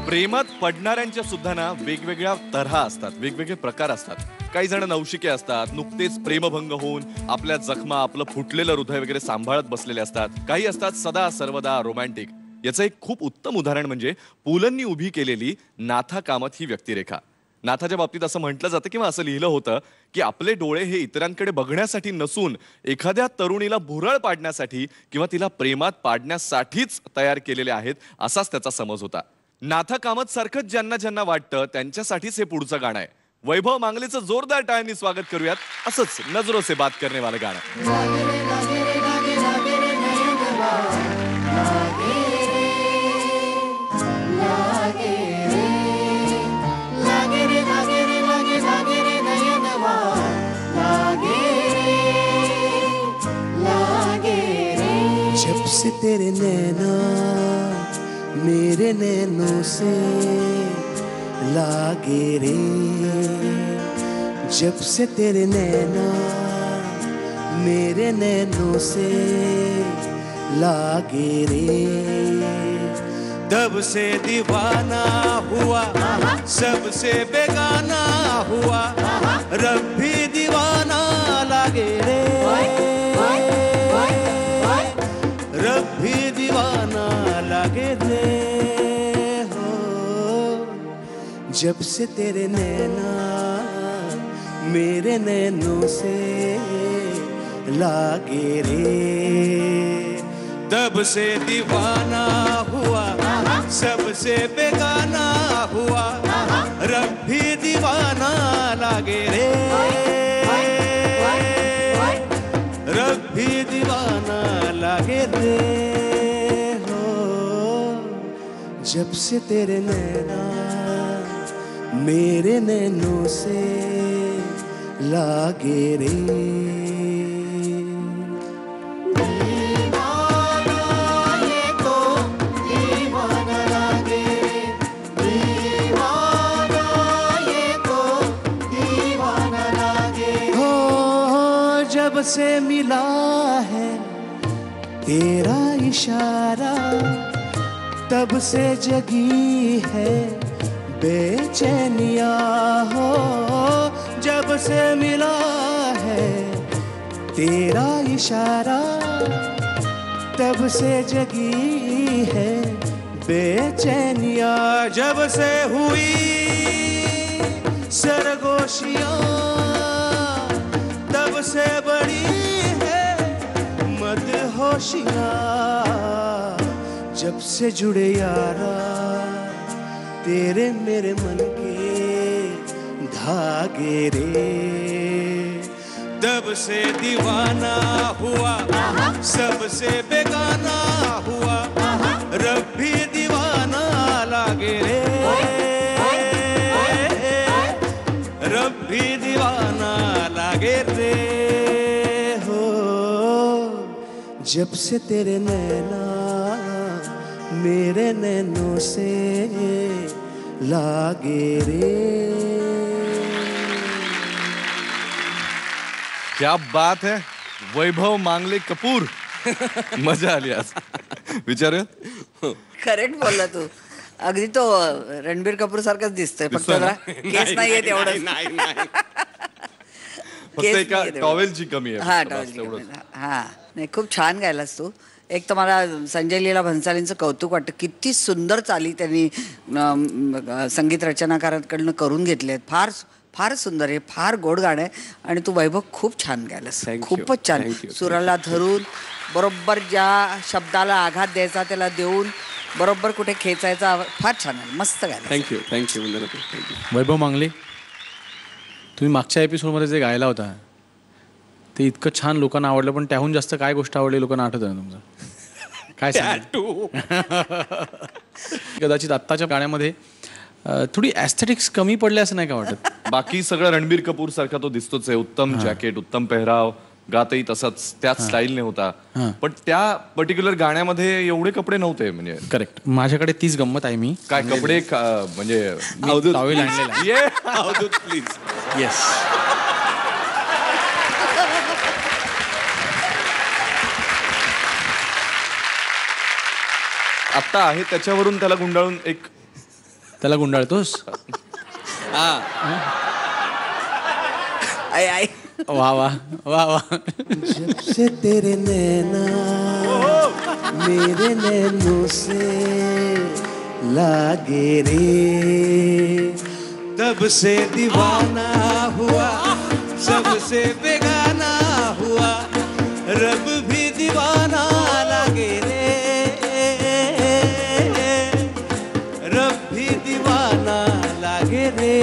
प्रेमात पडणाऱ्यांच्या सुद्धा ना वेगवेगळ्या तऱ्हा असतात, वेगवेगळे प्रकार असतात. काही जण नवशिके असतात, नुकतेच प्रेमभंग होऊन आपल्या जखमा, आपलं फुटलेलं हृदय वगैरे सांभाळत बसलेले असतात. काही असतात सदा सर्वदा रोमॅन्टिक. याचं एक खूप उत्तम उदाहरण म्हणजे पुलंनी उभी केलेली नाथा कामत ही व्यक्तिरेखा. नाथाच्या बाबतीत असं म्हटलं जातं किंवा असं लिहिलं होतं की आपले डोळे हे इतरांकडे बघण्यासाठी नसून एखाद्या तरुणीला भुरळ पाडण्यासाठी किंवा तिला प्रेमात पाडण्यासाठीच तयार केलेले आहेत, असाच त्याचा समज होता. नाथा कामत सारखंच ज्यांना ज्यांना वाटतं त्यांच्यासाठीच हे पुढचं गाणं आहे. वैभव मांगलेचं जोरदार टाळ्यांनी स्वागत करूयात. असंच नजरों से बात करने वालं गाणं. जब से तेरे नैना मेरे नैनों से लागे रे, जब से तेरे नैना मेरे नैनों से लागे रे, तब से दीवाना हुआ सबसे बेगाना हुआ, रब भी दीवाना लागे रे, रब भी दीवाना लागे रे हो। जब से तेरे नैना मेरे नैनों से लागे रे, तब से दीवाना हुआ सबसे बेगाना हुआ, रब भी दीवाना लागे रे, रब भी दीवाना लागे रे हो। जब से तेरे नैना मेरे नैनों से लागे रे। जब से मिला है तेरा इशारा, तब से जगी है बेचैनिया हो। जब से मिला है तेरा इशारा, तब से जगी है बेचैनिया। जब से हुई सरगोशियां, तब से बड़ी है मदहोशियां। जब से जुड़े यारा तेरे मेरे मन के धागे रे, तब से दीवाना हुआ सबसे बेगाना हुआ, रब भी दीवाना लागे रे, रब भी दीवाना लागे रे हो। जब से तेरे नैना मेरे नैनों से लागे रे। क्या बात है, वैभव मांगले कपूर. मजा आली आज. विचारूया. करेक्ट बोलला तू. अगदी तो रणबीर कपूर सारखाच दिसतोय, फक्त केस नाहीये तेवढं. फक्त एका टॉवेलची कमी आहे. हा, टॉवेल. हा, नाही, खूप छान गायलास तू. एक तर मला संजय लीला भन्सालींचं कौतुक वाटतं. किती सुंदर चाली त्यांनी संगीत रचनाकारांकडनं करून घेतले आहेत. फार फार सुंदर आहे, फार गोड गाणं आहे. आणि तू वैभव खूप छान गायलास, खूपच छान. सुराला धरून बरोबर ज्या शब्दाला आघात द्यायचा त्याला देऊन बरोबर कुठे खेचायचा, फार छान आहे, मस्त गायला. थँक्यू थँक्यू वैभव मांगले, तुम्ही मागच्या एपिसोडमध्ये जे गायला होता ते इतकं छान लोकांना आवडलं, पण त्याहून जास्त काय गोष्ट आवडली लोकांना आठवत आहे तुमचं? काय सांगू? कदाचित आत्ताच्या गाण्यामध्ये थोडी ॲस्थेटिक्स कमी पडले असं नाही का वाटत? बाकी सगळं रणबीर कपूर सारखा तो दिसतोच आहे. उत्तम जॅकेट, उत्तम पेहराव, गातही तसाच त्याच स्टाईलने होता. पण त्या पर्टिक्युलर गाण्यामध्ये एवढे कपडे नव्हते. म्हणजे करेक्ट. माझ्याकडे तीच गंमत आहे. मी काय कपडे म्हणजे टॉवेल आणलेला. प्लीज. येस. आत्ता आहे त्याच्यावरून त्याला गुंडाळून एक त्याला गुंडाळतोस? आई आई वा वा वा वा. जब से तेरे नैना मेरे नैनों से लागे रे, तब से दीवाना हुआ, सबसे बेगाना हुआ, रब भी दीवाना लागे रे, रब भी दीवाना लागे रे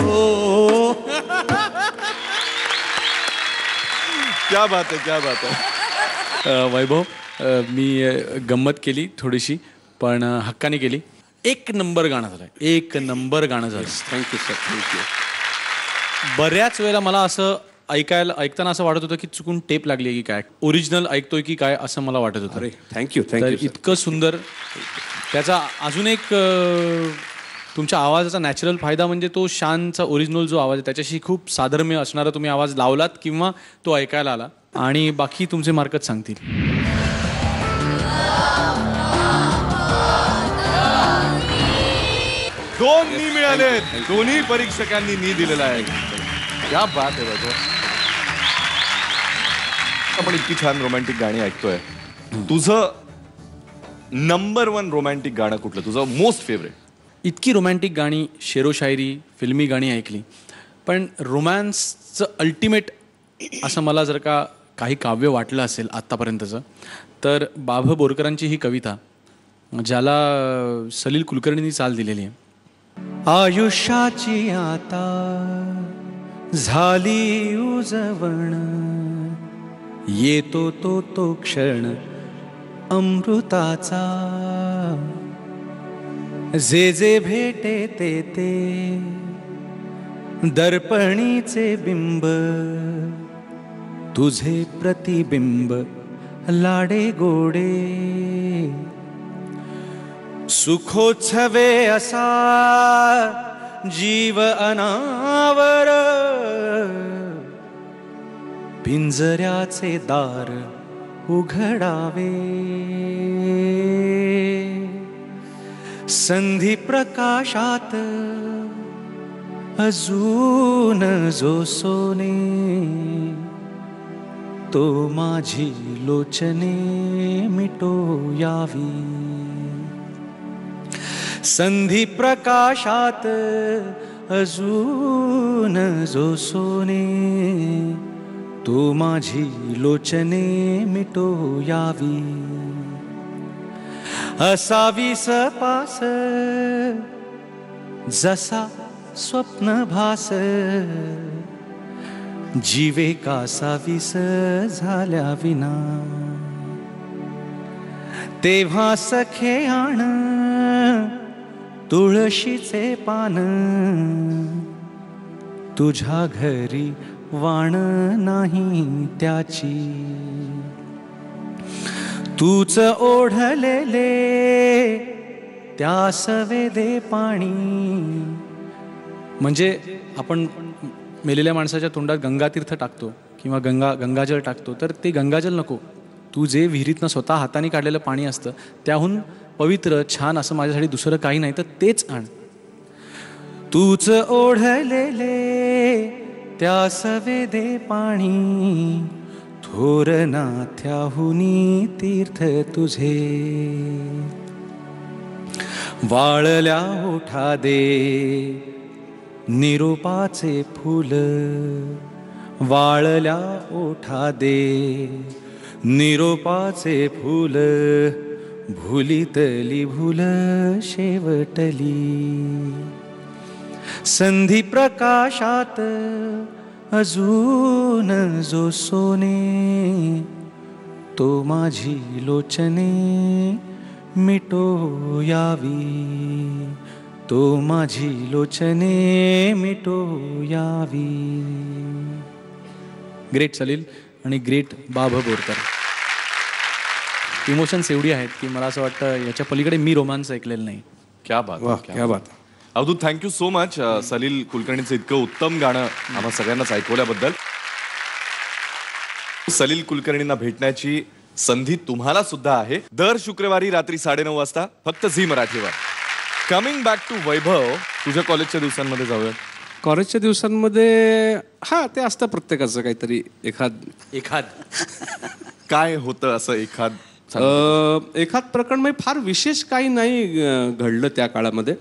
हो. क्या बात है, क्या बात है. वैभव, मी गंमत केली थोडीशी, पण हक्काने केली. एक नंबर गाणं झालं, एक नंबर गाणं झालं. Thank you sir, thank you. बऱ्याच वेळेला मला असं ऐकताना असं वाटत होतं की चुकून टेप लागली की काय, ओरिजिनल ऐकतोय की काय असं मला वाटत होतं. अरे थँक्यू तर थँक्यू. इतकं सुंदर. त्याचा अजून एक तुमच्या आवाजाचा नॅचरल फायदा म्हणजे तो शानचा ओरिजिनल जो आवाज आहे त्याच्याशी खूप साधर्म्य असणारा तुम्ही आवाज लावलात किंवा तो ऐकायला आला. आणि बाकी तुमचे मार्कच सांगतील. दोन नी मिळाले, दोन्ही परीक्षकांनी नी दिलेला आहे. क्या बात आहे बाबा. आपण इतकी छान रोमॅन्टिक गाणी ऐकतोय. तुझं नंबर 1 रोमॅन्टिक गाणं कुठलं, तुझं मोस्ट फेवरेट? इतकी रोमॅन्टिक गाणी, शेरोशायरी, फिल्मी गाणी ऐकली, पण रोमॅन्सचं अल्टिमेट असं मला जर का काही काव्य वाटलं असेल आत्तापर्यंतचं तर बाभ बोरकरांची ही कविता, ज्याला सलील कुलकर्णींनी चाल दिलेली आहे. आयुष्याची आता झाली उजवण, येतो तो क्षण अमृताचा, जे भेटे ते दर्पणीचे बिंब, तुझे प्रतिबिंब लाडे गोडे, सुखोत्सवे असा जीव अनावर, पिंजऱ्याचे दार उघडावे, संधी प्रकाशात अजून जो सोने, तो माझी लोचने मिटो यावी, संधी प्रकाशात अजून जो सोने, तो माझी लोचने मिटो यावी, असावी सपास जसा स्वप्न भास, जीवे कासावीस झाल्या विना, तेव्हा सखे आण तुळशीचे पान, तुझ्या घरी वाण नाही त्याची, तूच ओढलेले त्या सवेदे पाणी. म्हणजे आपण मेलेल्या माणसाच्या तोंडात गंगातीर्थ टाकतो किंवा गंगाजल टाकतो, तर ते गंगाजल नको, तू जे विहिरीतनं स्वतः हाताने काढलेलं पाणी असतं त्याहून पवित्र छान असं माझ्यासाठी दुसरं काही नाही, तर तेच आण. तूच ओढलेले त्या सवेदे पाणी, थोर नाथ्याहुनी तीर्थ तुझे, वाळल्या ओठा दे निरोपाचे फूल, वाळल्या ओठा दे निरोपाचे फूल, भुलीतली भूल शेवटली, संधी प्रकाशात अजून जो सोने, तो माझी लोचने मिटो यावी, तो माझी लोचने मिटो यावी. ग्रेट सलील आणि ग्रेट बाभ बोरकर. इमोशन्स एवढी आहेत की मला असं वाटतं याच्या पलीकडे मी रोमांस ऐकलेलं नाही. क्या बात, वाह, क्या बात. Avadhoot, thank you so much Salil कुलकर्णीचं इतकं उत्तम गाणं आम्हा सगळ्यांनाच ऐकवल्याबद्दल. सलील कुलकर्णींना भेटण्याची संधी तुम्हाला सुद्धा आहे. दर शुक्रवारी रात्री 9:30 वाजता फक्त झी मराठीवर. कमिंग बॅक टू वैभव, तुझ्या कॉलेजच्या दिवसांमध्ये जाऊयात. कॉलेजच्या दिवसांमध्ये हा ते असतं प्रत्येकाचं काहीतरी एखाद काय होतं असं एखाद एखाद प्रकरण म्हणजे फार विशेष काही नाही घडलं त्या काळामध्ये.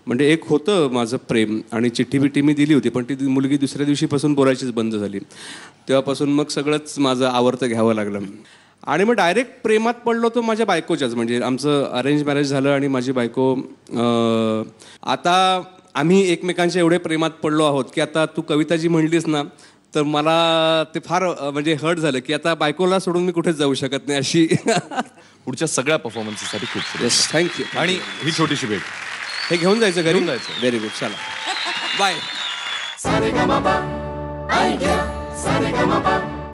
म्हणजे एक होतं माझं प्रेम आणि चिठ्ठी बिठी मी दिली होती, पण ती मुलगी दुसऱ्या दिवशीपासून बोलायचीच बंद झाली. तेव्हापासून मग सगळंच माझं आवडतं घ्यावं लागलं. आणि मग डायरेक्ट प्रेमात पडलो तो माझ्या बायकोच्याच. म्हणजे आमचं अरेंज मॅरेज झालं आणि माझी बायको आता आम्ही एकमेकांच्या एवढे प्रेमात पडलो आहोत की आता तू कविता जी म्हणलीस ना, तर मला ते फार म्हणजे हर्ट झालं की आता बायकोला सोडून मी कुठेच जाऊ शकत नाही अशी. पुढच्या सगळ्या परफॉर्मन्ससाठी खूप येस, थँक्यू. आणि ही छोटीशी भेट हे घेऊन जायचं घरी. घेऊन जायचं. व्हेरी गुड, चला बाय.